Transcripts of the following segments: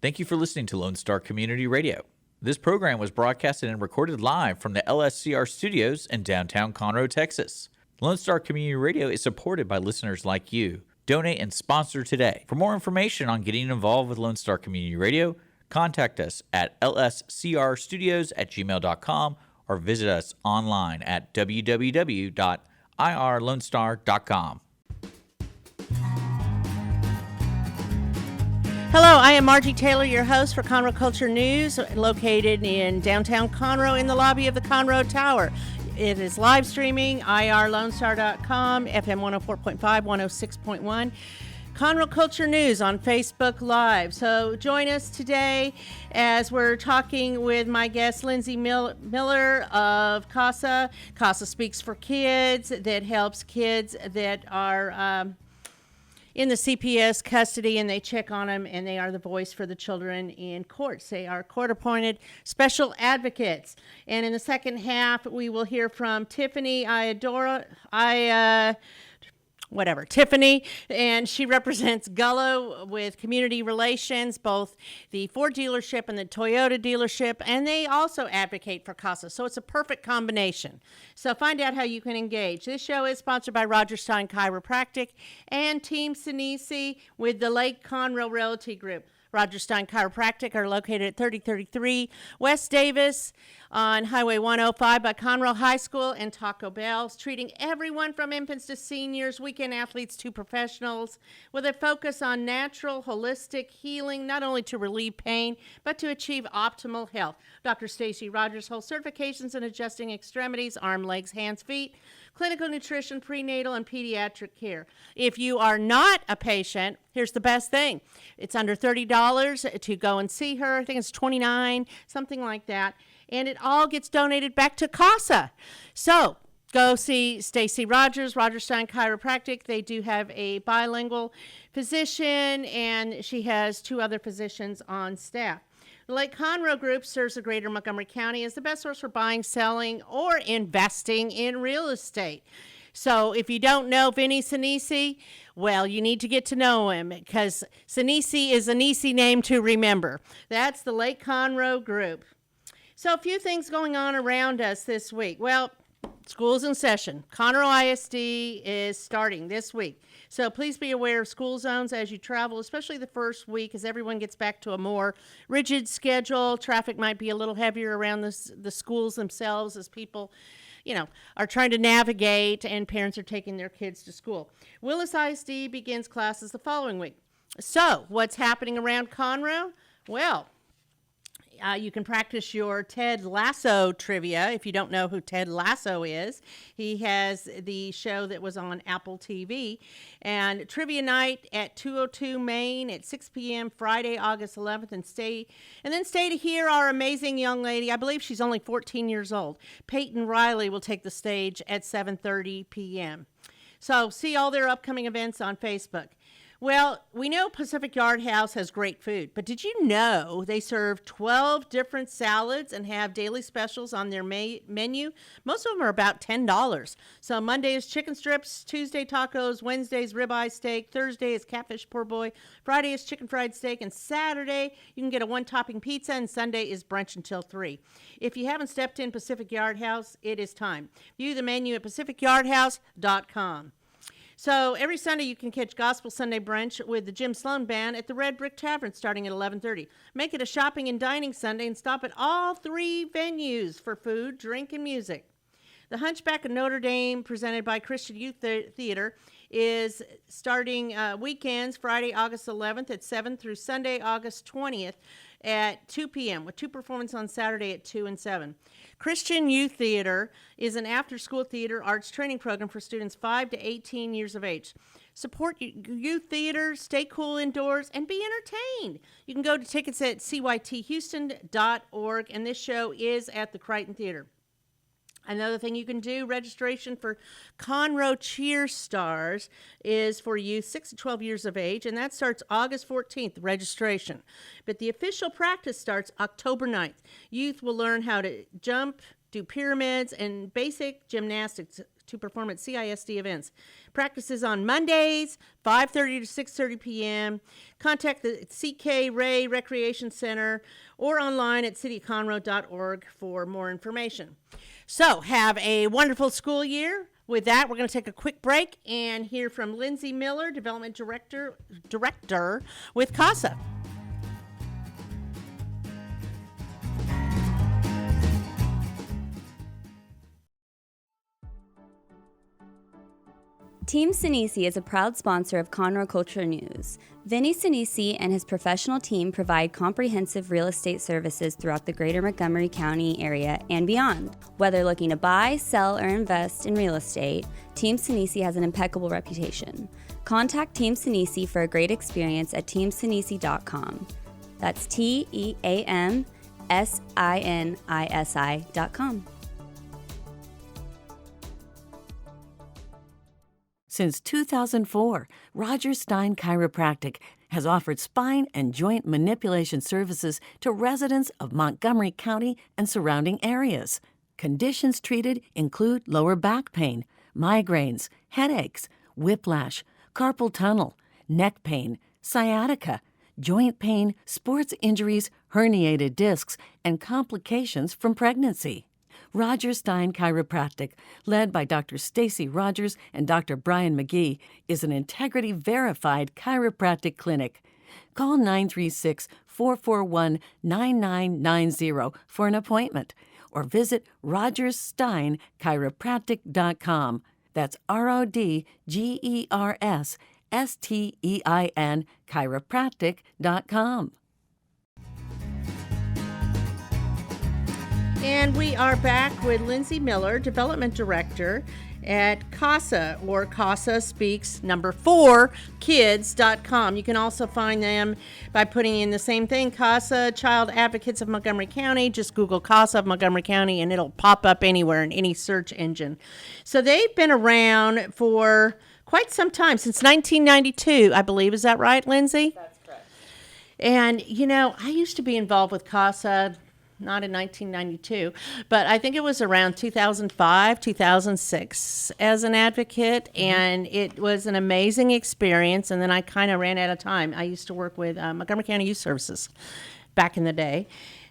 Thank you for listening to Lone Star Community Radio. This program was broadcasted and recorded live from the LSCR studios in downtown Conroe, Texas. Lone Star Community Radio is supported by listeners like you. Donate and sponsor today. For more information on getting involved with Lone Star Community Radio, contact us at lscrstudios@gmail.com or visit us online at www.irlonestar.com. Hello, I am Margie Taylor, your host for Conroe Culture News, located in downtown Conroe in the lobby of the Conroe Tower. It is live streaming, irlonestar.com, FM 104.5, 106.1. Conroe Culture News on Facebook Live. So join us today as we're talking with my guest, Lindsay Miller of CASA. CASA Speaks for Kids, that helps kids that are in the CPS custody, and they check on them, and they are the voice for the children in courts. They are court-appointed special advocates. And in the second half, we will hear from Tiffany Tiffany, and she represents Gullo with community relations, both the Ford dealership and the Toyota dealership, and they also advocate for CASA. So it's a perfect combination. So find out how you can engage. This show is sponsored by Roger Stein Chiropractic and Team Sinisi with the Lake Conroe Realty Group. Roger Stein Chiropractic are located at 3033 West Davis on Highway 105 by Conroe High School and Taco Bell's, treating everyone from infants to seniors, weekend athletes to professionals, with a focus on natural, holistic healing, not only to relieve pain, but to achieve optimal health. Dr. Stacy Rogers holds certifications in adjusting extremities, arm, legs, hands, feet, clinical nutrition, prenatal, and pediatric care. If you are not a patient, here's the best thing. It's under $30 to go and see her. I think it's $29, something like that. And it all gets donated back to CASA. So go see Stacy Rogers, Roger Stein Chiropractic. They do have a bilingual physician, and she has 2 other physicians on staff. The Lake Conroe Group serves the greater Montgomery County as the best source for buying, selling, or investing in real estate. So if you don't know Vinny Sinisi, well, you need to get to know him, because Sinisi is an easy name to remember. That's the Lake Conroe Group. So a few things going on around us this week. Well, school's in session. Conroe ISD is starting this week. So please be aware of school zones as you travel, especially the first week, as everyone gets back to a more rigid schedule. Traffic might be a little heavier around the schools themselves as people, are trying to navigate, and parents are taking their kids to school. Willis ISD begins classes the following week. So what's happening around Conroe? Well, you can practice your Ted Lasso trivia if you don't know who Ted Lasso is. He has the show that was on Apple TV. And trivia night at 202 Main at 6 p.m. Friday, August 11th. And then stay to hear our amazing young lady. I believe she's only 14 years old. Peyton Riley will take the stage at 7:30 p.m. So see all their upcoming events on Facebook. Well, we know Pacific Yard House has great food, but did you know they serve 12 different salads and have daily specials on their menu? Most of them are about $10. So Monday is chicken strips, Tuesday tacos, Wednesday's ribeye steak, Thursday is catfish po' boy, Friday is chicken fried steak, and Saturday you can get a 1-topping pizza, and Sunday is brunch until 3. If you haven't stepped in Pacific Yard House, it is time. View the menu at pacificyardhouse.com. So every Sunday you can catch Gospel Sunday Brunch with the Jim Sloan Band at the Red Brick Tavern starting at 11:30. Make it a shopping and dining Sunday and stop at all 3 venues for food, drink, and music. The Hunchback of Notre Dame, presented by Christian Youth Theater, is starting weekends, Friday, August 11th at 7 through Sunday, August 20th at 2 p.m. with 2 performances on Saturday at 2 and 7. Christian Youth Theater is an after-school theater arts training program for students 5 to 18 years of age. Support youth theater, stay cool indoors, and be entertained. You can go to tickets at cythouston.org, and this show is at the Crichton Theater. Another thing you can do, registration for Conroe Cheer Stars is for youth 6 to 12 years of age, and that starts August 14th, registration. But the official practice starts October 9th. Youth will learn how to jump, do pyramids, and basic gymnastics to perform at CISD events. Practices on Mondays, 5:30 to 6:30 p.m. Contact the CK Ray Recreation Center or online at cityconroe.org for more information. So have a wonderful school year. With that, we're going to take a quick break and hear from Lindsay Miller, Development Director with CASA. Team Sinisi is a proud sponsor of Conroe Culture News. Vinny Sinisi and his professional team provide comprehensive real estate services throughout the greater Montgomery County area and beyond. Whether looking to buy, sell, or invest in real estate, Team Sinisi has an impeccable reputation. Contact Team Sinisi for a great experience at teamsinisi.com. That's TEAMSINISI.com. Since 2004, Roger Stein Chiropractic has offered spine and joint manipulation services to residents of Montgomery County and surrounding areas. Conditions treated include lower back pain, migraines, headaches, whiplash, carpal tunnel, neck pain, sciatica, joint pain, sports injuries, herniated discs, and complications from pregnancy. Roger Stein Chiropractic, led by Dr. Stacy Rogers and Dr. Brian McGee, is an integrity-verified chiropractic clinic. Call 936-441-9990 for an appointment or visit rogerssteinchiropractic.com. That's RODGERSSTEIN chiropractic.com. And we are back with Lindsay Miller, Development Director at CASA, or CASA Speaks 4kids.com. You can also find them by putting in the same thing, CASA Child Advocates of Montgomery County. Just Google CASA of Montgomery County and it'll pop up anywhere in any search engine. So they've been around for quite some time, since 1992, I believe. Is that right, Lindsay? That's correct. And, you know, I used to be involved with CASA, not in 1992, but I think it was around 2005, 2006 as an advocate, and it was an amazing experience, and then I kind of ran out of time. I used to work with Montgomery County Youth Services back in the day,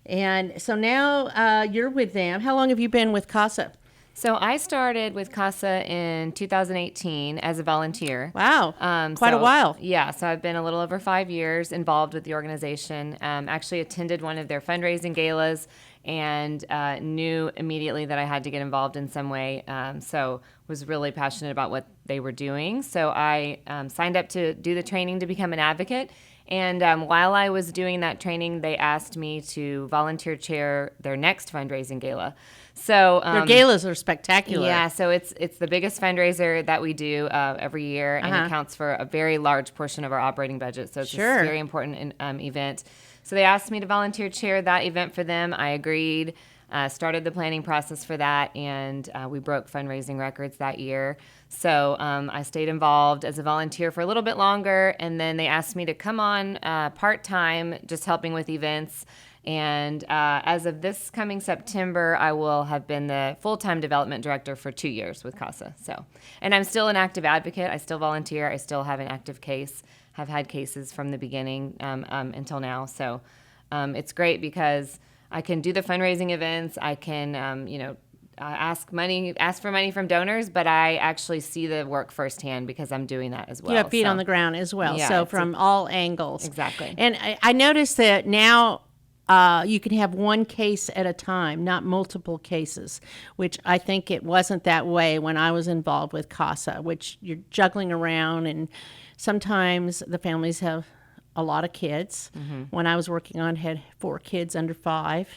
and so now you're with them. How long have you been with CASA? So I started with CASA in 2018 as a volunteer. Wow, quite a while. Yeah, so I've been a little over 5 years involved with the organization. Actually attended one of their fundraising galas and knew immediately that I had to get involved in some way. So was really passionate about what they were doing. So I signed up to do the training to become an advocate. And while I was doing that training, they asked me to volunteer chair their next fundraising gala. So their galas are spectacular. Yeah, so it's the biggest fundraiser that we do every year, and it accounts for a very large portion of our operating budget. So it's a very important event. So they asked me to volunteer chair that event for them. I agreed. Started the planning process for that, and we broke fundraising records that year. So I stayed involved as a volunteer for a little bit longer, and then they asked me to come on part-time, just helping with events. And as of this coming September, I will have been the full-time development director for 2 years with CASA. So, and I'm still an active advocate. I still volunteer. I still have an active case. Have had cases from the beginning until now. So it's great because I can do the fundraising events. I can, ask for money from donors, but I actually see the work firsthand because I'm doing that as well. You have feet on the ground as well. Yeah, so from all angles. Exactly. And I noticed that now you can have one case at a time, not multiple cases, which I think it wasn't that way when I was involved with CASA, which you're juggling around, and sometimes the families have a lot of kids. Mm-hmm. When I was working on, had 4 kids under 5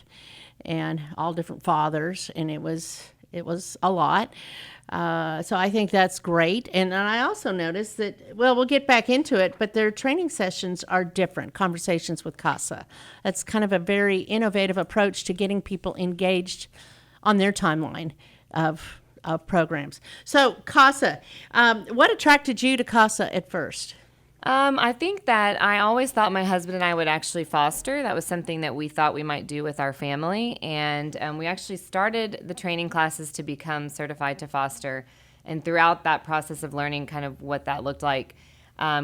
and all different fathers, and it was a lot. So I think that's great. And I also noticed that, well, we'll get back into it, but their training sessions are different, conversations with CASA. That's kind of a very innovative approach to getting people engaged on their timeline. of programs. So CASA, what attracted you to CASA at first? I think that I always thought my husband and I would actually foster. That was something that we thought we might do with our family. And we actually started the training classes to become certified to foster. And throughout that process of learning kind of what that looked like,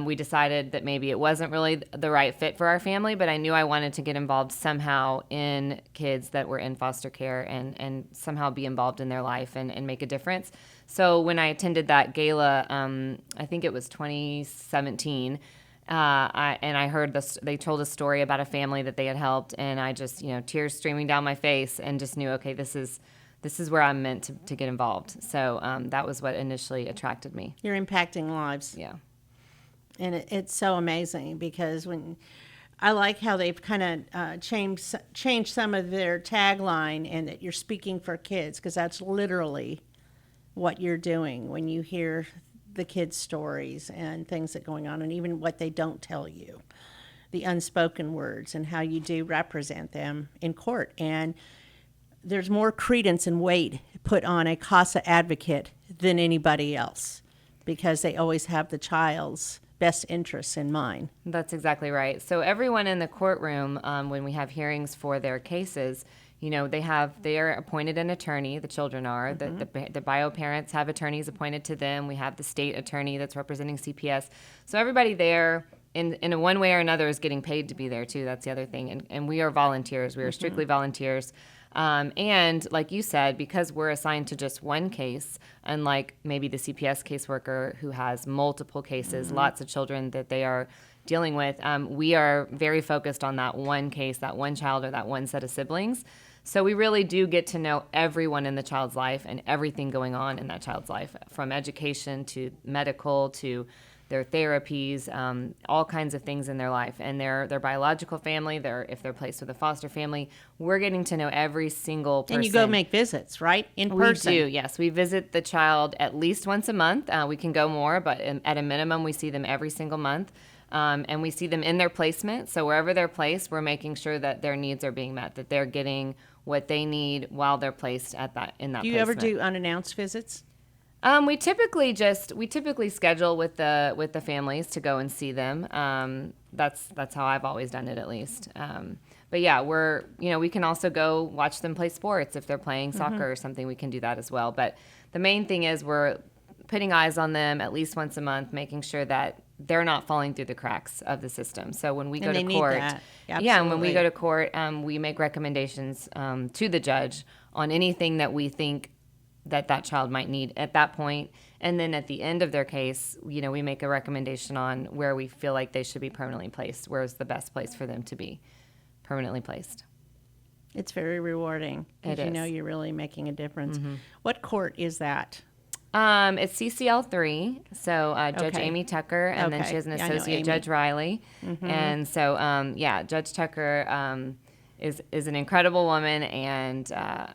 we decided that maybe it wasn't really the right fit for our family, but I knew I wanted to get involved somehow in kids that were in foster care and somehow be involved in their life and make a difference. So when I attended that gala, I think it was 2017, I heard they told a story about a family that they had helped, and I just, tears streaming down my face and just knew, okay, this is where I'm meant to get involved. So that was what initially attracted me. You're impacting lives. Yeah. And it's so amazing because I like how they've kind of changed some of their tagline, and that you're speaking for kids, because that's literally what you're doing when you hear the kids' stories and things that are going on, and even what they don't tell you, the unspoken words, and how you do represent them in court. And there's more credence and weight put on a CASA advocate than anybody else, because they always have the child's best interests in mind. That's exactly right. So everyone in the courtroom, when we have hearings for their cases, they are appointed an attorney. The children are. Mm-hmm. The bio parents have attorneys appointed to them. We have the state attorney that's representing CPS. So everybody there, in a one way or another, is getting paid to be there too. That's the other thing. And we are volunteers. We are strictly volunteers. And like you said, because we're assigned to just one case, unlike maybe the CPS caseworker who has multiple cases, lots of children that they are dealing with, we are very focused on that one case, that one child, or that one set of siblings. So we really do get to know everyone in the child's life and everything going on in that child's life, from education to medical to their therapies, all kinds of things in their life, and their biological family. If they're placed with a foster family, we're getting to know every single person. And you go make visits, right, in person? We do, yes. We visit the child at least once a month. We can go more, but at a minimum, we see them every single month. And we see them in their placement. So wherever they're placed, we're making sure that their needs are being met, that they're getting what they need while they're placed in that placement. Do you ever do unannounced visits? We typically schedule with the families to go and see them. That's how I've always done it, at least. But yeah, we can also go watch them play sports if they're playing soccer or something. We can do that as well. But the main thing is we're putting eyes on them at least once a month, making sure that they're not falling through the cracks of the system. So when we go to court, and when we go to court, we make recommendations to the judge on anything that we think that child might need at that point. And then at the end of their case, we make a recommendation on where we feel like they should be permanently placed, where's the best place for them to be permanently placed. It's very rewarding, because you know you're really making a difference. Mm-hmm. What court is that? It's CCL3, so Judge Amy Tucker, and then she has an associate, Judge Riley. Mm-hmm. And so, Judge Tucker is an incredible woman, and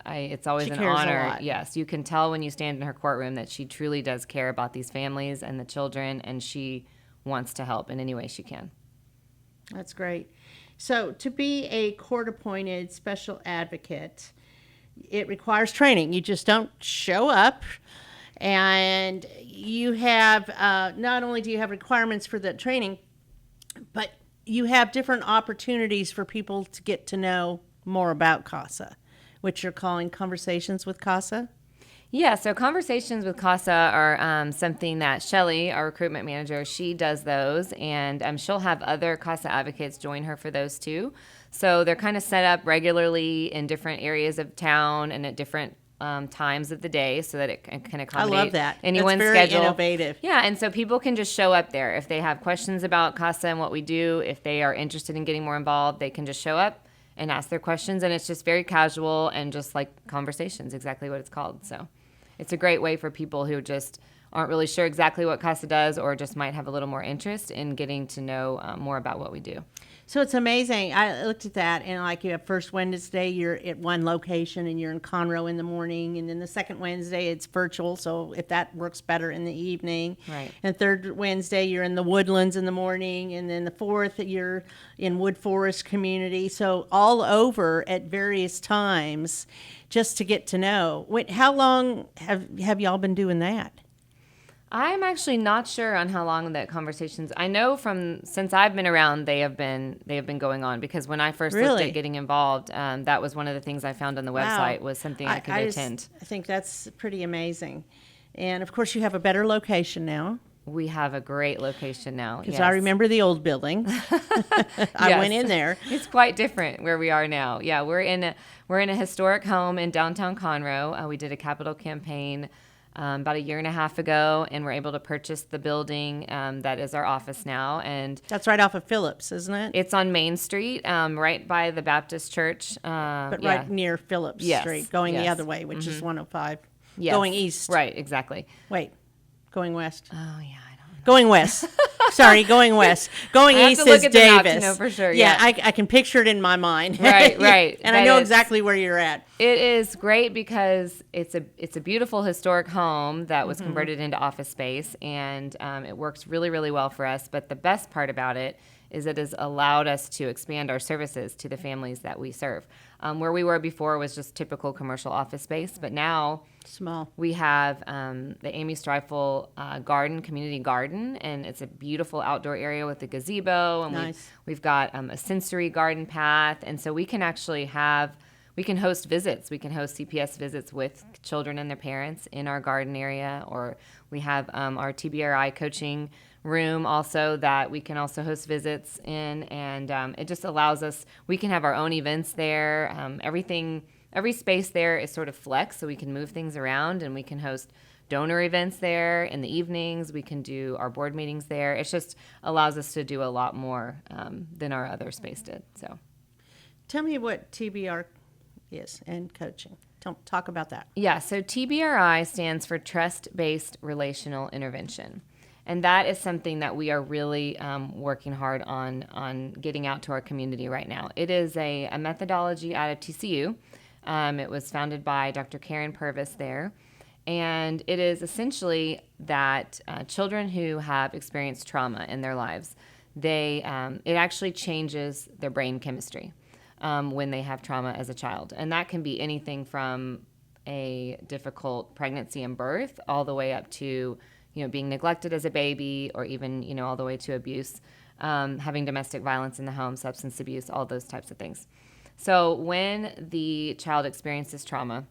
it's always an honor. Yes, you can tell when you stand in her courtroom that she truly does care about these families and the children, and she wants to help in any way she can. That's great. So to be a court-appointed special advocate, it requires training. You just don't show up. And you have, not only do you have requirements for the training, but you have different opportunities for people to get to know more about CASA, which you're calling Conversations with CASA? Yeah, so Conversations with CASA are something that Shelly, our recruitment manager, she does those, and she'll have other CASA advocates join her for those too. So they're kind of set up regularly in different areas of town and at different times of the day, so that it can accommodate I love that. anyone's That's very schedule. Innovative. Yeah, and so people can just show up there. If they have questions about CASA and what we do, if they are interested in getting more involved, they can just show up and ask their questions, and it's just very casual and just like conversations, exactly what it's called. So it's a great way for people who just aren't really sure exactly what CASA does or just might have a little more interest in getting to know more about what we do. So it's amazing. I looked at that, and like you have first Wednesday, you're at one location, and you're in Conroe in the morning, and then the second Wednesday it's virtual. So if that works better in the evening, right. And third Wednesday you're in the Woodlands in the morning, and then the fourth you're in Wood Forest community. So all over at various times, just to get to know. How long have y'all been doing that? I'm actually not sure on how long that conversations. I know since I've been around, they have been going on, because when I first looked at getting involved, that was one of the things I found on the website was something I could attend. I think that's pretty amazing, and of course you have a better location now. We have a great location now. Because I remember the old building. I went in there. It's quite different where we are now. Yeah, we're in a historic home in downtown Conroe. We did a capital campaign about a year and a half ago, and we're able to purchase the building that is our office now. And that's right off of Phillips, isn't it? It's on Main Street, right by the Baptist Church. But right near Phillips Street, going the other way, which is 105. Yes. Going east. Right, exactly. Wait, going west. Oh, yeah, I don't know. Going west. Sorry, going west. Going east is Davis. Map to know for sure. Yeah, I can picture it in my mind. Right. And I know exactly where you're at. It is great because it's a beautiful historic home that was converted into office space, and it works really, really well for us. But the best part about it is it has allowed us to expand our services to the families that we serve. Where we were before was just typical commercial office space, but now we have the Amy Streifel community garden, and it's a beautiful outdoor area with a gazebo, and we've got a sensory garden path, and so we can actually we can host visits. We can host CPS visits with children and their parents in our garden area, or we have our TBRI coaching room also that we can also host visits in, and it just allows us, we can have our own events there. Every space there is sort of flex, so we can move things around, and we can host donor events there in the evenings. We can do our board meetings there. It just allows us to do a lot more than our other space did. So, tell me what TBR is and coaching. Talk about that. Yeah, so TBRI stands for Trust-Based Relational Intervention. And that is something that we are really working hard on getting out to our community right now. It is a methodology out of TCU. It was founded by Dr. Karen Purvis there. And it is essentially that children who have experienced trauma in their lives, it actually changes their brain chemistry when they have trauma as a child. And that can be anything from a difficult pregnancy and birth all the way up to being neglected as a baby, or even, all the way to abuse, having domestic violence in the home, substance abuse, all those types of things. So when the child experiences trauma,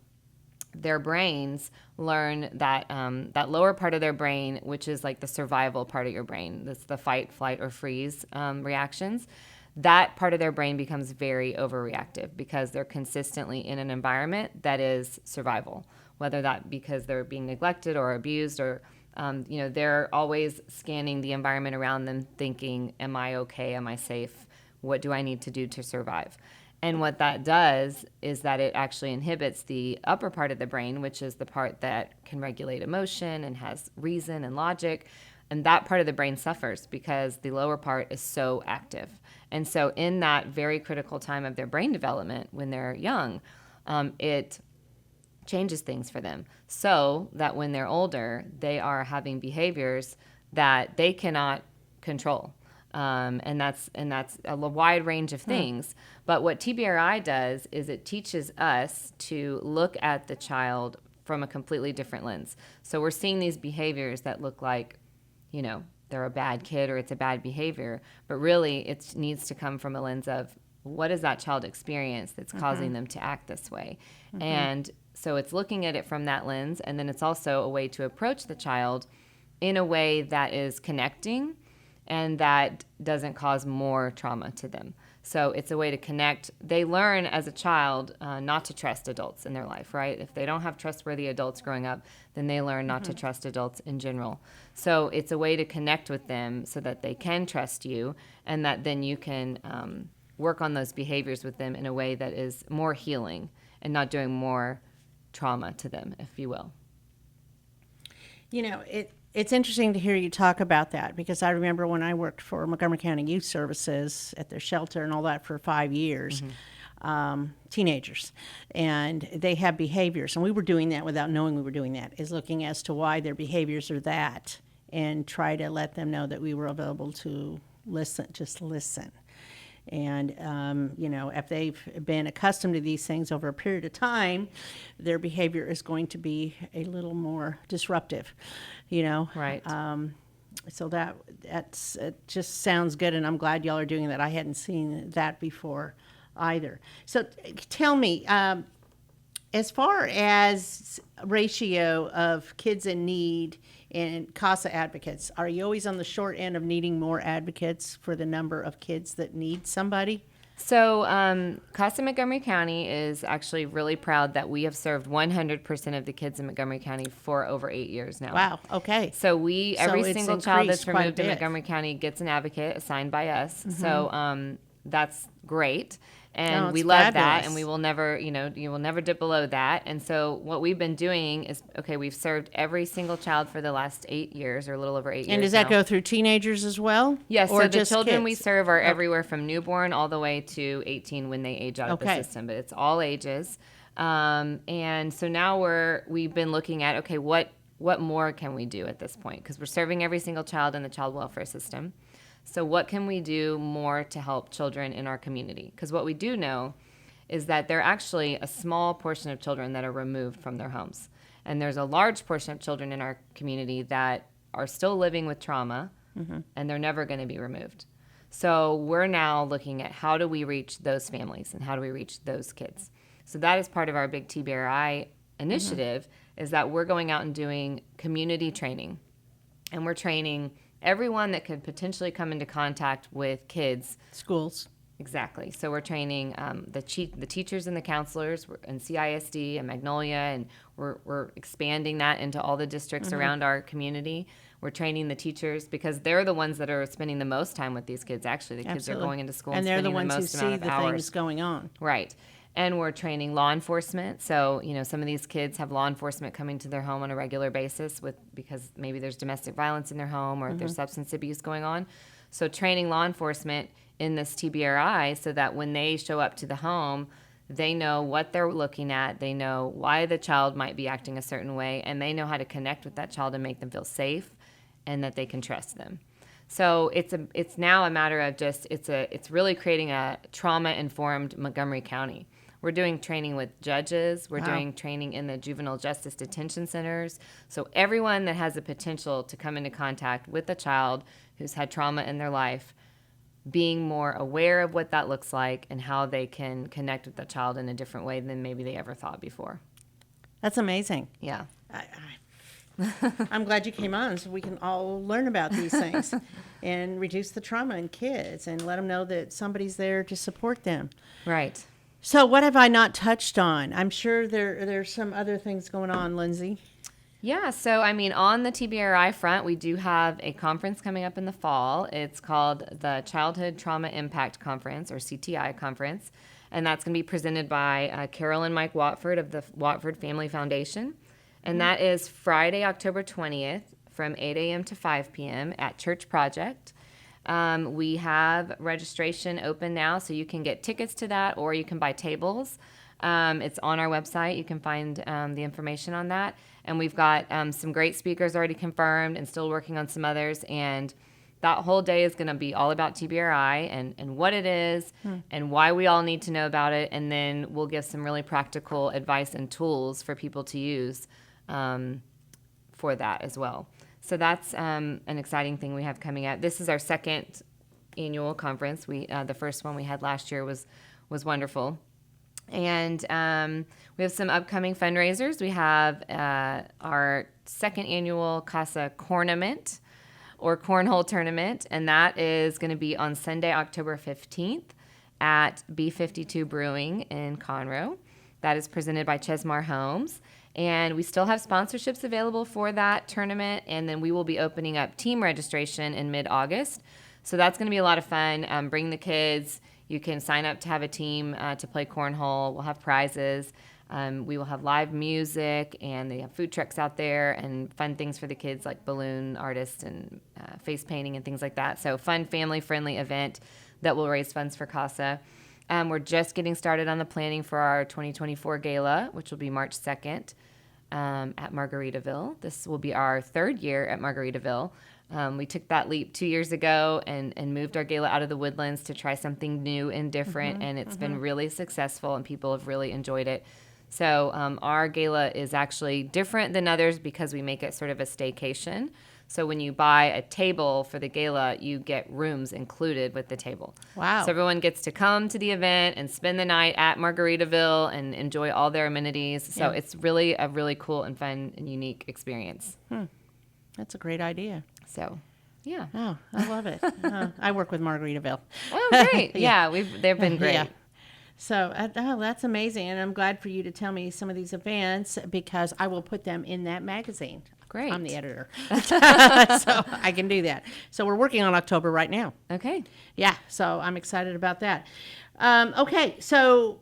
their brains learn that that lower part of their brain, which is like the survival part of your brain, that's the fight, flight, or freeze reactions, that part of their brain becomes very overreactive because they're consistently in an environment that is survival, whether that because they're being neglected or abused, or they're always scanning the environment around them thinking, am I okay? Am I safe? What do I need to do to survive? And what that does is that it actually inhibits the upper part of the brain, which is the part that can regulate emotion and has reason and logic. And that part of the brain suffers because the lower part is so active. And so in that very critical time of their brain development, when they're young, it changes things for them, so that when they're older, they are having behaviors that they cannot control. And that's a wide range of things. But what TBRI does is it teaches us to look at the child from a completely different lens. So we're seeing these behaviors that look like, they're a bad kid or it's a bad behavior, but really it needs to come from a lens of what is that child experience that's causing them to act this way. And so it's looking at it from that lens, and then it's also a way to approach the child in a way that is connecting and that doesn't cause more trauma to them. So it's a way to connect. They learn as a child not to trust adults in their life, right? If they don't have trustworthy adults growing up, then they learn not to trust adults in general. So it's a way to connect with them so that they can trust you, and that then you can work on those behaviors with them in a way that is more healing and not doing more trauma to them, if you will. It's interesting to hear you talk about that, because I remember when I worked for Montgomery County Youth Services at their shelter and all that for 5 years, teenagers, and they have behaviors, and we were doing that without knowing we were doing that, is looking as to why their behaviors are that, and try to let them know that we were available to listen, just listen. And, if they've been accustomed to these things over a period of time, their behavior is going to be a little more disruptive, Right. So it just sounds good, and I'm glad y'all are doing that. I hadn't seen that before either. So tell me, as far as ratio of kids in need and CASA advocates, are you always on the short end of needing more advocates for the number of kids that need somebody? So CASA Montgomery County is actually really proud that we have served 100% of the kids in Montgomery County for over 8 years now. Wow, okay. So every it's single child that's increased quite a removed in bit. Montgomery County gets an advocate assigned by us. So that's great. And Oh, we it's love that, fabulous. and we will never, you will never dip below that. And so what we've been doing is, we've served every single child for the last 8 years, or a little over 8 years. And does that now. go through teenagers as well? Yes, or so the just children we kids? serve are everywhere from newborn all the way to 18 when they age out of Okay. the system, but it's all ages. And so now we've been looking at, what more can we do at this point? Because we're serving every single child in the child welfare system. So what can we do more to help children in our community? Because what we do know is that there are actually a small portion of children that are removed from their homes. And there's a large portion of children in our community that are still living with trauma, and they're never going to be removed. So we're now looking at how do we reach those families and how do we reach those kids. So that is part of our big TBRI initiative, is that we're going out and doing community training. And we're training everyone that could potentially come into contact with kids. Schools. Exactly. So we're training the teachers and the counselors in CISD and Magnolia, and we're expanding that into all the districts around our community. We're training the teachers because they're the ones that are spending the most time with these kids. Actually, the kids are going into school and they're the spending ones the who most see amount of the hours. things going on. Right. And we're training law enforcement. So, some of these kids have law enforcement coming to their home on a regular basis because maybe there's domestic violence in their home or there's substance abuse going on. So training law enforcement in this TBRI so that when they show up to the home, they know what they're looking at, they know why the child might be acting a certain way, and they know how to connect with that child and make them feel safe and that they can trust them. So it's now a matter of it's really creating a trauma-informed Montgomery County. We're doing training with judges. We're doing training in the juvenile justice detention centers. So everyone that has the potential to come into contact with a child who's had trauma in their life, being more aware of what that looks like and how they can connect with that child in a different way than maybe they ever thought before. That's amazing. Yeah. I'm glad you came on so we can all learn about these things and reduce the trauma in kids and let them know that somebody's there to support them. Right. So what have I not touched on? I'm sure there's some other things going on, Lindsay. Yeah, so on the TBRI front, we do have a conference coming up in the fall. It's called the Childhood Trauma Impact Conference, or CTI Conference, and that's going to be presented by Carol and Mike Watford of the Watford Family Foundation, and that is Friday, October 20th from 8 a.m. to 5 p.m. at Church Project. We have registration open now, so you can get tickets to that or you can buy tables. It's on our website. You can find the information on that. And we've got some great speakers already confirmed and still working on some others. And that whole day is going to be all about TBRI and what it is and why we all need to know about it. And then we'll give some really practical advice and tools for people to use for that as well. So that's an exciting thing we have coming up. This is our second annual conference. The first one we had last year was wonderful. And we have some upcoming fundraisers. We have our second annual CASA Cornament or Cornhole Tournament, and that is going to be on Sunday, October 15th at B52 Brewing in Conroe. That is presented by Chesmar Homes. And we still have sponsorships available for that tournament, and then we will be opening up team registration in mid-August. So that's going to be a lot of fun. Bring the kids. You can sign up to have a team to play cornhole. We'll have prizes. We will have live music, and they have food trucks out there and fun things for the kids like balloon artists and face painting and things like that. So fun, family-friendly event that will raise funds for CASA. We're just getting started on the planning for our 2024 gala, which will be March 2nd at Margaritaville. This will be our third year at Margaritaville. We took that leap 2 years ago and moved our gala out of the Woodlands to try something new and different, and it's been really successful, and people have really enjoyed it. So our gala is actually different than others because we make it sort of a staycation. So when you buy a table for the gala, you get rooms included with the table. Wow. So everyone gets to come to the event and spend the night at Margaritaville and enjoy all their amenities. So it's really a really cool and fun and unique experience. That's a great idea. So, yeah. Oh, I love it. I work with Margaritaville. Oh, great. Yeah, they've been great. Yeah. So, that's amazing. And I'm glad for you to tell me some of these events because I will put them in that magazine. Great. I'm the editor. So I can do that. So we're working on October right now. Okay. Yeah. So I'm excited about that. Okay. So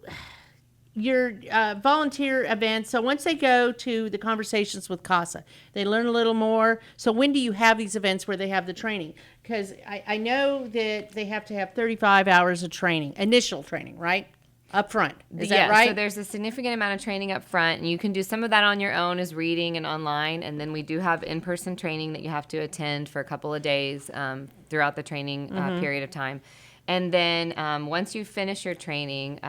your volunteer events. So once they go to the conversations with CASA, they learn a little more. So when do you have these events where they have the training? Because I know that they have to have 35 hours of training, initial training, right? Up front. Is that right? So there's a significant amount of training up front, and you can do some of that on your own as reading and online, and then we do have in-person training that you have to attend for a couple of days throughout the training period of time. And then once you finish your training,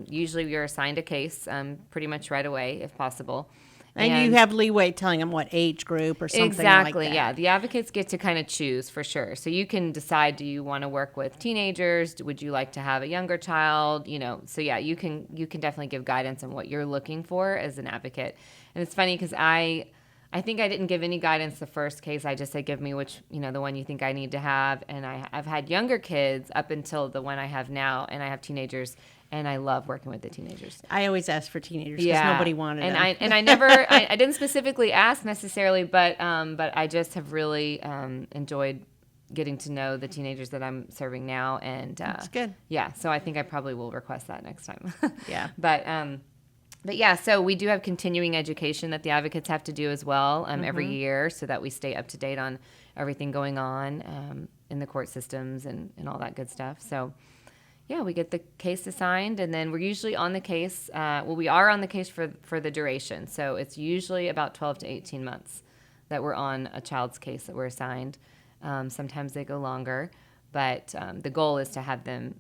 usually you're assigned a case pretty much right away if possible. And you have leeway telling them what age group or something exactly, like that. Yeah. The advocates get to kind of choose for sure. So you can decide, do you want to work with teenagers? Would you like to have a younger child? So yeah, you can definitely give guidance on what you're looking for as an advocate. And it's funny because I think I didn't give any guidance the first case. I just said, give me which, the one you think I need to have. And I've had younger kids up until the one I have now, and I have teenagers. And I love working with the teenagers. I always ask for teenagers because nobody wanted them. I never, I didn't specifically ask necessarily, but I just have really enjoyed getting to know the teenagers that I'm serving now. And that's good. Yeah, so I think I probably will request that next time. Yeah. But yeah, so we do have continuing education that the advocates have to do as well every year so that we stay up to date on everything going on in the court systems and all that good stuff. So yeah, we get the case assigned, and then we're usually on the case. We are on the case for the duration. So it's usually about 12 to 18 months that we're on a child's case that we're assigned. Sometimes they go longer, but the goal is to have them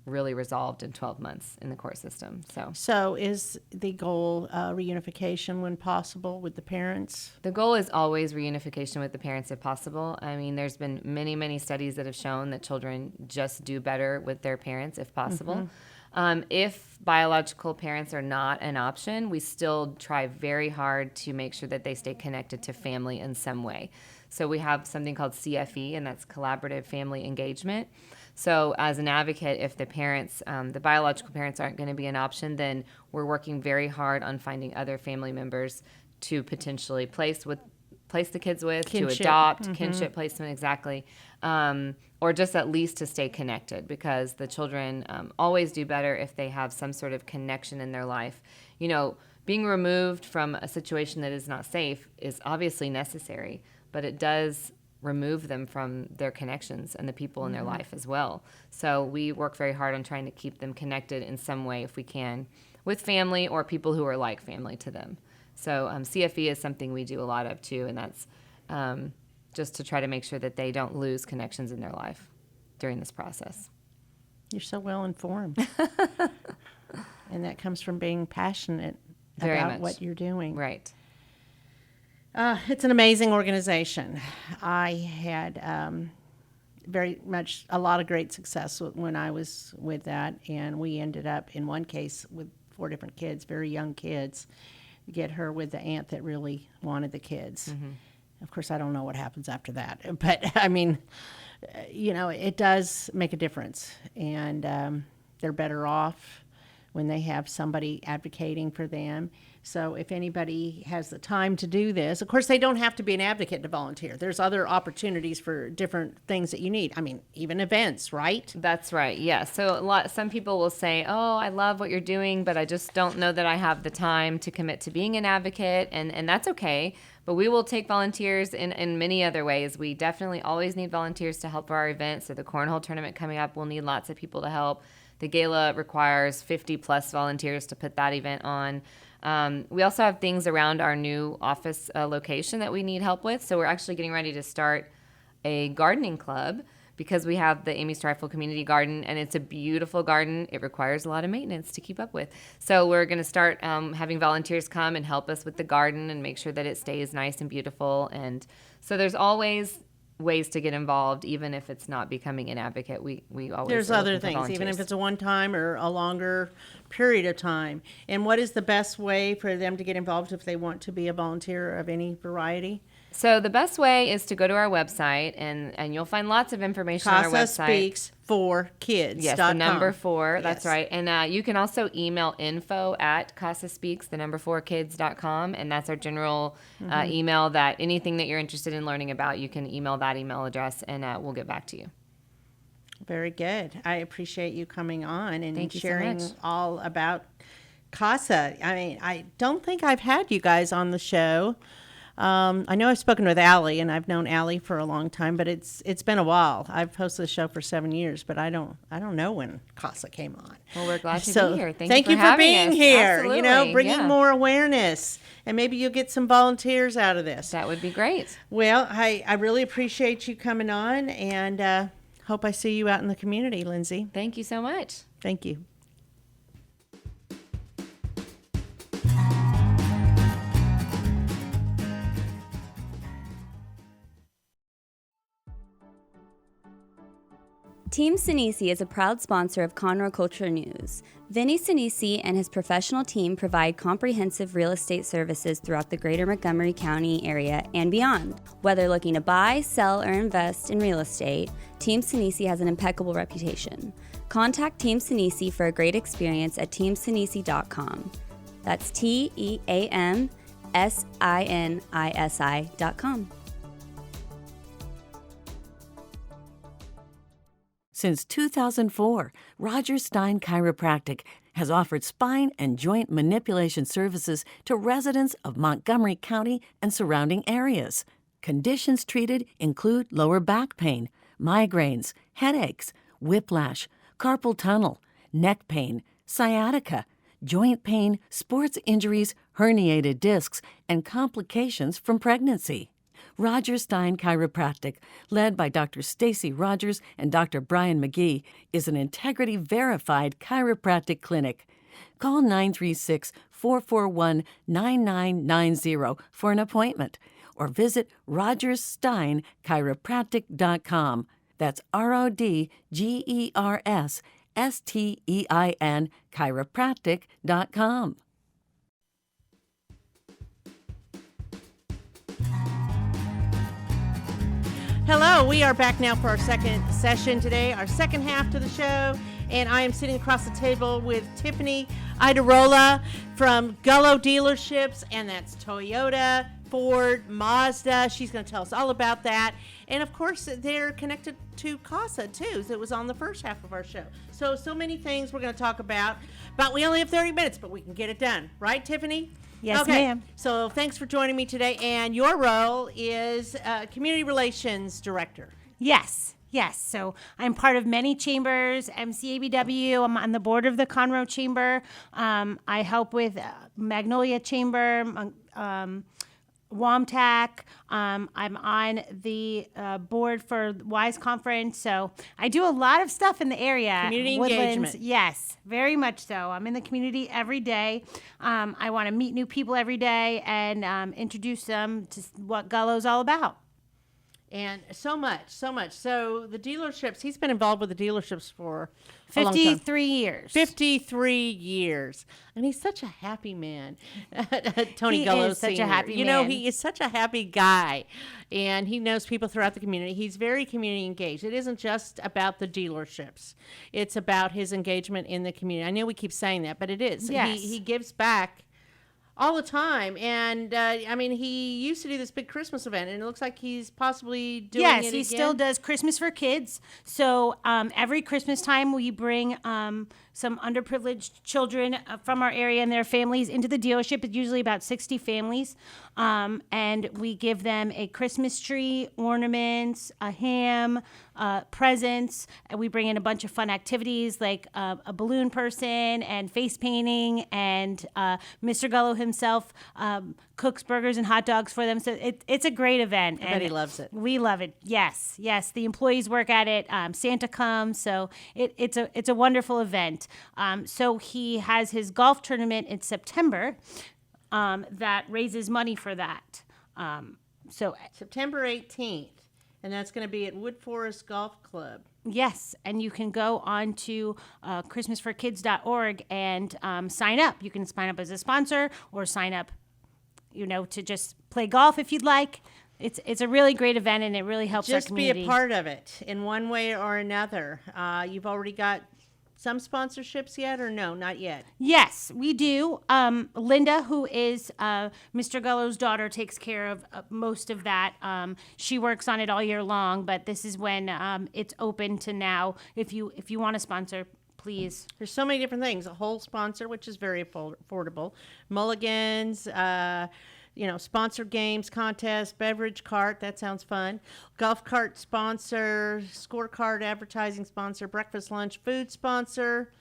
really resolved in 12 months in the court system. So is the goal reunification when possible with the parents? The goal is always reunification with the parents if possible. I mean, there's been many, many studies that have shown that children just do better with their parents if possible. If biological parents are not an option, we still try very hard to make sure that they stay connected to family in some way. So we have something called CFE, and that's collaborative family engagement. So as an advocate, if the parents, the biological parents aren't going to be an option, then we're working very hard on finding other family members to potentially place the kids with, kinship. To adopt, kinship placement, exactly, or just at least to stay connected, because the children always do better if they have some sort of connection in their life. Being removed from a situation that is not safe is obviously necessary, but it does remove them from their connections and the people in their life as well. So we work very hard on trying to keep them connected in some way if we can with family or people who are like family to them. So CFE is something we do a lot of too, and that's just to try to make sure that they don't lose connections in their life during this process. You're so well informed. And that comes from being passionate very about much. What you're doing. Right. It's an amazing organization. I had very much a lot of great success when I was with that, and we ended up in one case with 4 different kids, very young kids, get her with the aunt that really wanted the kids. Of course, I don't know what happens after that, but I mean, it does make a difference, and they're better off when they have somebody advocating for them. So if anybody has the time to do this, of course, they don't have to be an advocate to volunteer. There's other opportunities for different things that you need. I mean, even events, right? That's right. Yeah. So some people will say, "Oh, I love what you're doing, but I just don't know that I have the time to commit to being an advocate," and that's okay. But we will take volunteers in many other ways. We definitely always need volunteers to help for our events. So the cornhole tournament coming up, we'll need lots of people to help. The gala requires 50 plus volunteers to put that event on. We also have things around our new office location that we need help with. So we're actually getting ready to start a gardening club because we have the Amy Streifel Community Garden, and it's a beautiful garden. It requires a lot of maintenance to keep up with. So we're going to start having volunteers come and help us with the garden and make sure that it stays nice and beautiful. And so there's always ways to get involved, even if it's not becoming an advocate. We always there's other things, even if it's a one time or a longer period of time. And what is the best way for them to get involved if they want to be a volunteer of any variety? So the best way is to go to our website, and you'll find lots of information on our website. CASA Speaks for Kids. Yes, the number 4. Yes. That's right. And you can also email info@CASASpeaks, the number 4kids.com, and that's our general email. That anything that you're interested in learning about, you can email that email address, and we'll get back to you. Very good. I appreciate you coming on and Thank you sharing so much. all about CASA. I mean, I don't think I've had you guys on the show. I know I've spoken with Allie, and I've known Allie for a long time, but it's been a while. I've hosted the show for 7 years, but I don't know when CASA came on. Well, we're glad to be here. Thank you for being us. here. Absolutely. You know, bringing more awareness, and maybe you'll get some volunteers out of this. That would be great. Well, I really appreciate you coming on, and hope I see you out in the community, Lindsay. Thank you so much. Thank you. Team Sinisi is a proud sponsor of Conroe Culture News. Vinny Sinisi and his professional team provide comprehensive real estate services throughout the greater Montgomery County area and beyond. Whether looking to buy, sell, or invest in real estate, Team Sinisi has an impeccable reputation. Contact Team Sinisi for a great experience at teamsinisi.com. That's TEAMSINISI.com. Since 2004, Roger Stein Chiropractic has offered spine and joint manipulation services to residents of Montgomery County and surrounding areas. Conditions treated include lower back pain, migraines, headaches, whiplash, carpal tunnel, neck pain, sciatica, joint pain, sports injuries, herniated discs, and complications from pregnancy. Roger Stein Chiropractic, led by Dr. Stacy Rogers and Dr. Brian McGee, is an integrity-verified chiropractic clinic. Call 936-441-9990 for an appointment or visit rogerssteinchiropractic.com. That's RODGERSSTEIN chiropractic.com. Hello, we are back now for our second session today, our second half to the show, and I am sitting across the table with Tiffany Iadarola from Gullo dealerships, and that's Toyota, Ford, Mazda. She's going to tell us all about that, and of course they're connected to CASA too. So it was on the first half of our show. So many things we're going to talk about, but we only have 30 minutes, but we can get it done, right, Tiffany? Yes, okay. ma'am. So thanks for joining me today. And your role is Community Relations Director. Yes. So I'm part of many chambers, MCABW. I'm on the board of the Conroe Chamber. I help with Magnolia Chamber, WAMTAC. I'm on the board for WISE Conference. So I do a lot of stuff in the area. Community engagement. Yes, very much so. I'm in the community every day. I want to meet new people every day and introduce them to what Gullo's all about. And so much. So the dealerships, he's been involved with the dealerships for a long time. 53 years. 53 years. And he's such a happy man. Tony He Gullo is such a Sr. happy You know, man. he is such a happy guy. And he knows people throughout the community. He's very community engaged. It isn't just about the dealerships. It's about his engagement in the community. I know we keep saying that, but it is. Yes. He gives back all the time. And, I mean, he used to do this big Christmas event, and it looks like he's possibly doing it again. Yes, he still does Christmas for Kids. So every Christmas time we bring some underprivileged children from our area and their families into the dealership. It's usually about 60 families. And we give them a Christmas tree, ornaments, a ham, presents. And we bring in a bunch of fun activities like a balloon person and face painting. And Mr. Gullo himself cooks burgers and hot dogs for them. So it's a great event. I bet he loves it. We love it. Yes. The employees work at it. Santa comes. So it's a wonderful event. So he has his golf tournament in September that raises money for that. So September 18th. And that's going to be at Wood Forest Golf Club. yes, and you can go on to christmasforkids.org and sign up. You can sign up as a sponsor or sign up, to just play golf if you'd like. It's a really great event, and it really helps our community. Just be a part of it in one way or another. You've already got some sponsorships yet, or no, not yet? Yes, we do. Linda, who is Mr. Gullo's daughter, takes care of most of that. She works on it all year long, but this is when it's open to now. If you want to sponsor, please. There's so many different things. A whole sponsor, which is very affordable. Mulligans, sponsored games, contests, beverage cart. That sounds fun. Golf cart sponsor, scorecard advertising sponsor, breakfast, lunch, food sponsor.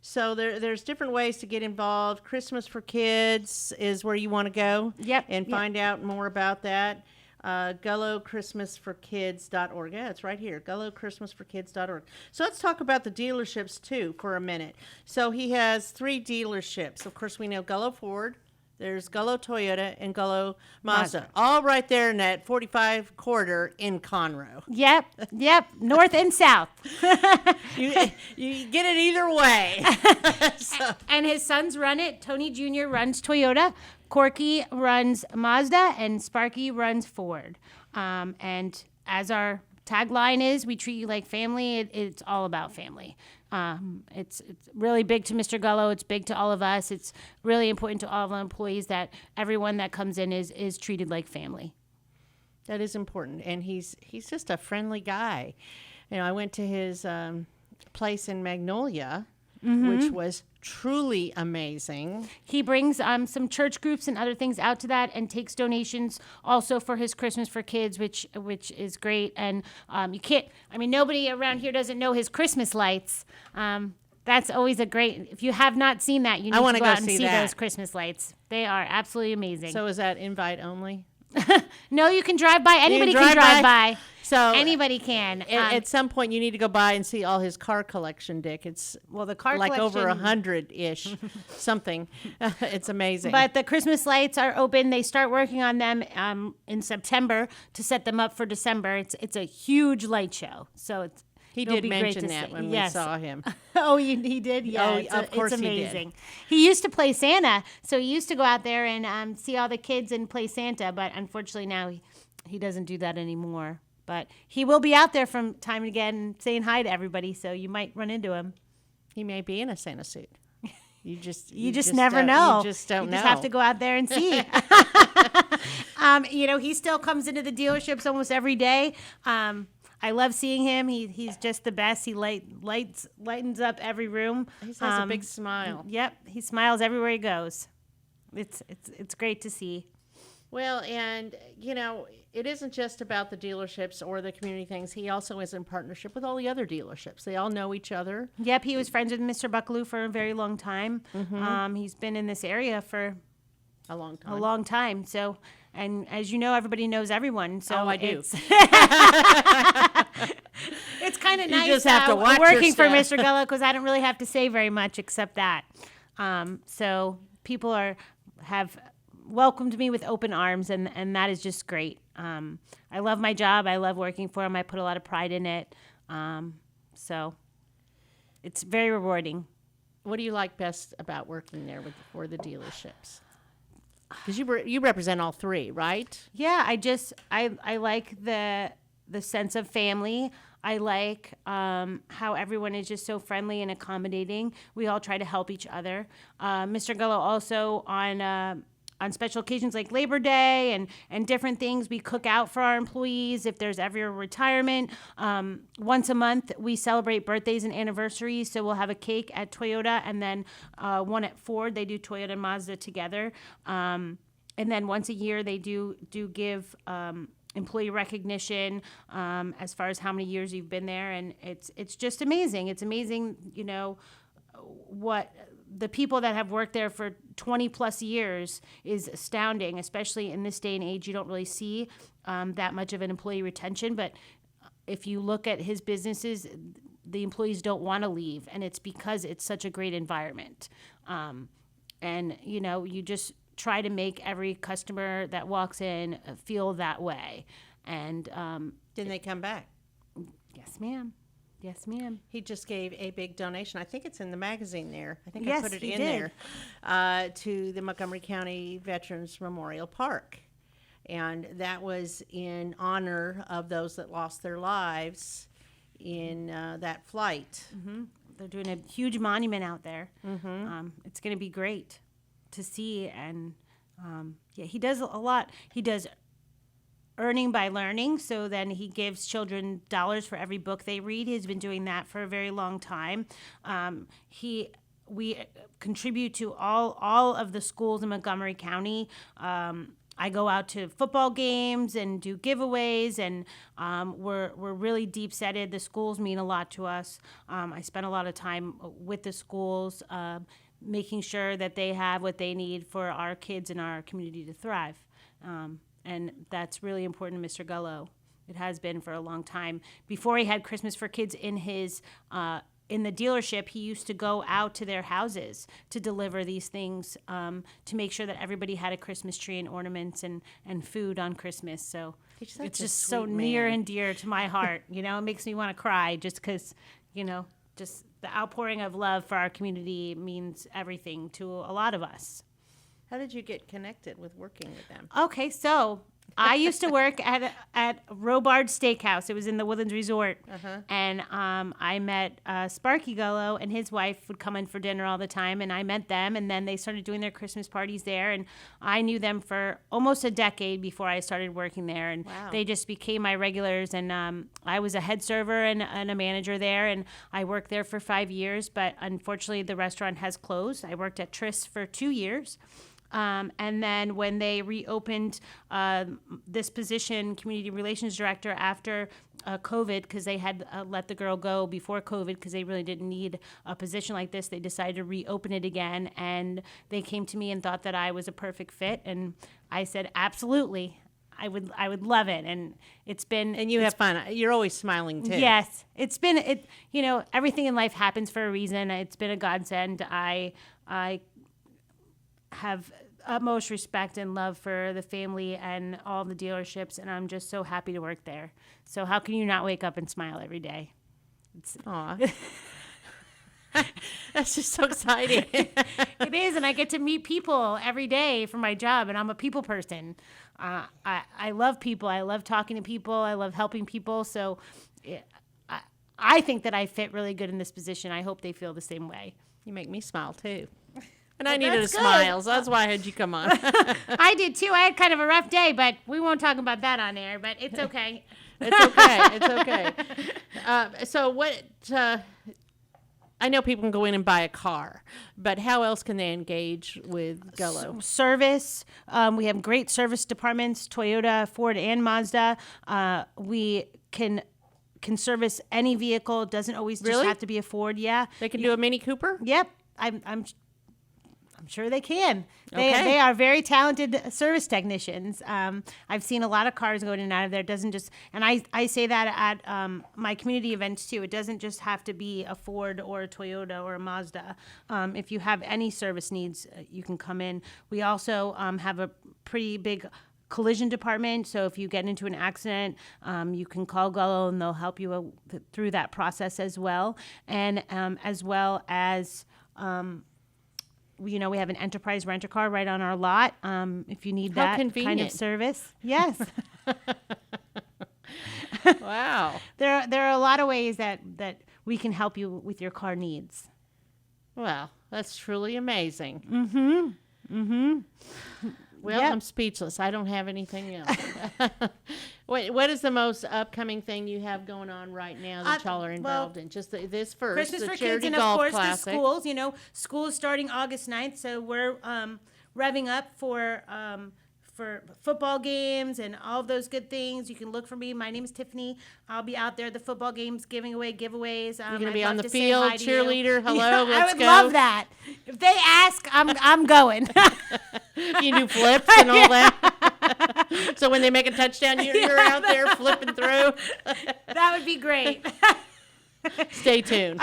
So there's different ways to get involved. Christmas for Kids is where you want to go. Yep. And find out more about that. GulloChristmasForKids.org. Yeah, it's right here. GulloChristmasForKids.org. So let's talk about the dealerships too for a minute. So he has 3 dealerships. Of course, we know Gullo Ford. There's Gullo Toyota and Gullo Mazda. All right there in that 45 corridor in Conroe. Yep. North and south. You get it either way. And his sons run it. Tony Jr. runs Toyota. Corky runs Mazda. And Sparky runs Ford. And as our tagline is, we treat you like family. It's all about family. It's really big to Mr. Gullo. It's big to all of us. It's really important to all of our employees that everyone that comes in is treated like family. That is important. And he's just a friendly guy. I went to his place in Magnolia, which was truly amazing. He brings some church groups and other things out to that, and takes donations also for his Christmas for Kids, which is great. And nobody around here doesn't know his Christmas lights. That's always a great. If you have not seen that, you need to go out and see those Christmas lights. They are absolutely amazing. So is that invite only? No, you can drive by. Anybody can drive by. So anybody can. At some point, you need to go by and see all his car collection, Dick. It's the car like collection, over 100-ish, something. It's amazing. But the Christmas lights are open. They start working on them in September to set them up for December. It's a huge light show. So he did mention that when we saw him. Oh, he did? Yeah, of course it's amazing. He did. He used to play Santa, so he used to go out there and see all the kids and play Santa, but unfortunately now he doesn't do that anymore. But he will be out there from time and again saying hi to everybody, so you might run into him. He may be in a Santa suit. You just never know. You just don't know. You just have to go out there and see. He still comes into the dealerships almost every day. I love seeing him. He's just the best. He lightens up every room. He has a big smile. Yep, he smiles everywhere he goes. It's great to see. Well, and it isn't just about the dealerships or the community things. He also is in partnership with all the other dealerships. They all know each other. Yep, he was friends with Mr. Buckaloo for a very long time. Mm-hmm. He's been in this area for a long time. So, and as you know, everybody knows everyone. So I do. It's kind of You nice just have to watch working for your Mr. Gullo, because I don't really have to say very much except that. So people have welcomed me with open arms, and that is just great. I love my job. I love working for them. I put a lot of pride in it. So it's very rewarding. What do you like best about working there for the dealerships? Because you represent all three, right? Yeah, I like the sense of family. I like how everyone is just so friendly and accommodating. We all try to help each other. Mr. Gullo also on special occasions like Labor Day and different things, we cook out for our employees. If there's ever a retirement, once a month we celebrate birthdays and anniversaries. So we'll have a cake at Toyota and then one at Ford. They do Toyota and Mazda together. And then once a year they do give employee recognition as far as how many years you've been there, and it's just amazing. It's amazing, what the people that have worked there for 20 plus years is astounding, especially in this day and age. You don't really see that much of an employee retention, but if you look at his businesses, the employees don't want to leave, and it's because it's such a great environment. And you just try to make every customer that walks in feel that way. And Didn't they come back? Yes, ma'am. Yes, ma'am. He just gave a big donation. I think it's in the magazine there. I think Yes, I put it he in did. there to the Montgomery County Veterans Memorial Park. And that was in honor of those that lost their lives in that flight. Mm-hmm. They're doing a huge monument out there. Mm-hmm. It's going to be great to see. And he does a lot. He does earning by learning, so then he gives children dollars for every book they read. He's been doing that for a very long time. We contribute to all of the schools in Montgomery County. I go out to football games and do giveaways, and we're really deep-setted. The schools mean a lot to us. I spend a lot of time with the schools, making sure that they have what they need for our kids and our community to thrive. And that's really important to Mr. Gullo. It has been for a long time. Before he had Christmas for Kids in his in the dealership, he used to go out to their houses to deliver these things to make sure that everybody had a Christmas tree and ornaments and food on Christmas. So it's just so near and dear to my heart. It makes me want to cry just because, just the outpouring of love for our community means everything to a lot of us. How did you get connected with working with them? Okay, so I used to work at Robard Steakhouse. It was in the Woodlands Resort. And I met Sparky Gullo, and his wife would come in for dinner all the time, and I met them, and then they started doing their Christmas parties there, and I knew them for almost a decade before I started working there, and they just became my regulars, and I was a head server and a manager there, and I worked there for 5 years, but unfortunately the restaurant has closed. I worked at Tris for 2 years. And then when they reopened this position, community relations director, after COVID, because they had let the girl go before COVID because they really didn't need a position like this, they decided to reopen it again. And they came to me and thought that I was a perfect fit. And I said, absolutely. I would love it. And it's been... And you have fun. You're always smiling, too. Yes. Everything in life happens for a reason. It's been a godsend. I have utmost respect and love for the family and all the dealerships, and I'm just so happy to work there. So how can you not wake up and smile every day? Aw. That's just so exciting. It is, and I get to meet people every day for my job, and I'm a people person. I love people. I love talking to people. I love helping people. So I think that I fit really good in this position. I hope they feel the same way. You make me smile, too. And I needed a smile, so that's why I had you come on. I did, too. I had kind of a rough day, but we won't talk about that on air, but it's okay. It's okay. So what... I know people can go in and buy a car, but how else can they engage with Gullo? Service. We have great service departments, Toyota, Ford, and Mazda. We can service any vehicle. It doesn't always just have to be a Ford. Yeah. They can do a Mini Cooper? Yep. I'm sure they can. Okay. They are very talented service technicians. I've seen a lot of cars go in and out of there. It doesn't just, and I say that at my community events too. It doesn't just have to be a Ford or a Toyota or a Mazda. If you have any service needs, you can come in. We also have a pretty big collision department. So if you get into an accident, you can call Gullo and they'll help you through that process as well. And as well as, we have an enterprise rent-a-car right on our lot. If you need that kind of service. Yes. Wow. There are a lot of ways that we can help you with your car needs. Well, that's truly amazing. Mm-hmm. Mm-hmm. Well, Yep. I'm speechless. I don't have anything else. What is the most upcoming thing you have going on right now that y'all are involved in? Just this first, Christmas the for Charity Kids, and of Golf course Classic. the schools. School is starting August 9th, so we're revving up for football games and all of those good things. You can look for me. My name is Tiffany. I'll be out there at the football games giving away giveaways. You're gonna be I'd on love the to say field, hi to you. cheerleader. Hello, Yeah, let's I would go. love that. If they ask, I'm going. You do flips and all that. So when they make a touchdown, you're out there flipping through. That would be great. Stay tuned.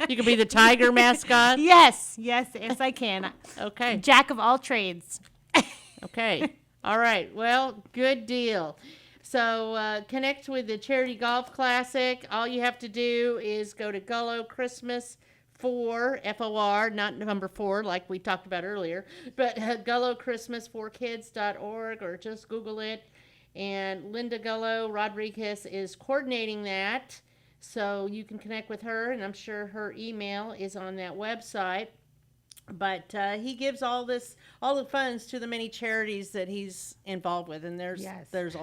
You can be the tiger mascot. Yes, I can. Okay. Jack of all trades. Okay. All right. Well, good deal. So connect with the Charity Golf Classic. All you have to do is go to Gullo Christmas for FOR, not number 4 like we talked about earlier, but GulloChristmas4Kids.org, or just Google it. And Linda Gullo Rodriguez is coordinating that, so you can connect with her, and I'm sure her email is on that website. But he gives all the funds to the many charities that he's involved with, and there's a lot. There's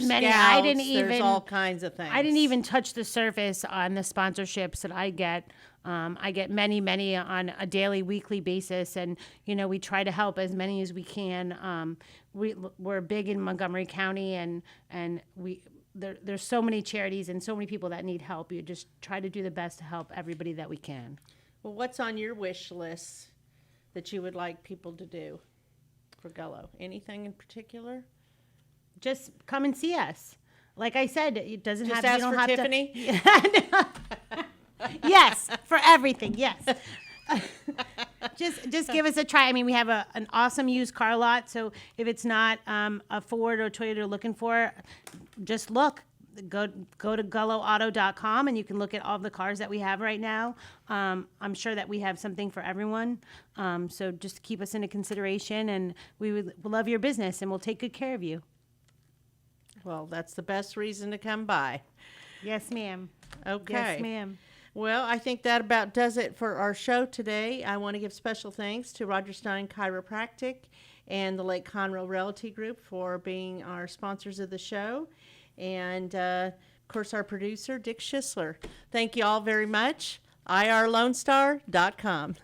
many. Scouts, there's all kinds of things. I didn't even touch the surface on the sponsorships that I get. I get many on a daily, weekly basis, and we try to help as many as we can. We're big in Montgomery County, and there's so many charities and so many people that need help. You just try to do the best to help everybody that we can. Well, what's on your wish list that you would like people to do for Gullo? Anything in particular? Just come and see us. Like I said, it doesn't Just have. ask You don't for have Tiffany? Yes, for everything. Yes. Just give us a try. I mean, we have an awesome used car lot. So if it's not a Ford or Toyota you're looking for, just look. Go to GulloAuto.com and you can look at all the cars that we have right now. I'm sure that we have something for everyone. So just keep us into consideration, and we'll love your business, and we'll take good care of you. Well, that's the best reason to come by. Yes, ma'am. Okay. Yes, ma'am. Well, I think that about does it for our show today. I want to give special thanks to Roger Stein Chiropractic and the Lake Conroe Realty Group for being our sponsors of the show. And, of course, our producer, Dick Schisler. Thank you all very much. IRLoneStar.com.